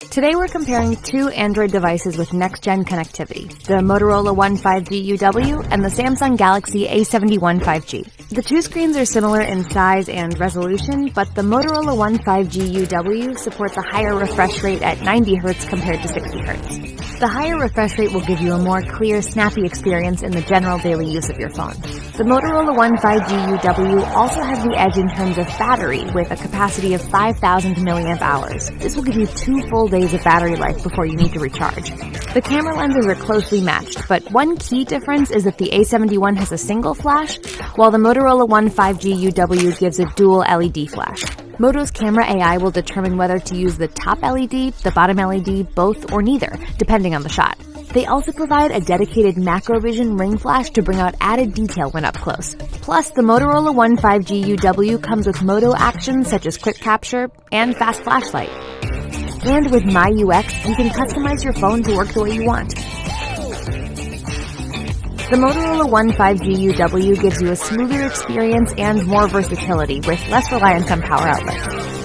Today we're comparing two Android devices with next-gen connectivity, the Motorola One 5G UW and the Samsung Galaxy A71 5G. The two screens are similar in size and resolution, but the Motorola One 5G UW supports a higher refresh rate at 90 Hz compared to 60 Hz. The higher refresh rate will give you a more clear, snappy experience in the general daily use of your phone. The Motorola One 5G UW also has the edge in terms of battery with a capacity of 5,000 milliamp hours. This will give you 2 full days of battery life before you need to recharge. The camera lenses are closely matched, but one key difference is that the A71 has a single flash, while the Motorola One 5G UW gives a dual LED flash. Moto's camera AI will determine whether to use the top LED, the bottom LED, both, or neither, depending on the shot. They also provide a dedicated macro-vision ring flash to bring out added detail when up close. Plus, the Motorola One 5G UW comes with Moto actions such as quick capture and fast flashlight. And with My UX, you can customize your phone to work the way you want. The Motorola One 5G UW gives you a smoother experience and more versatility with less reliance on power outlets.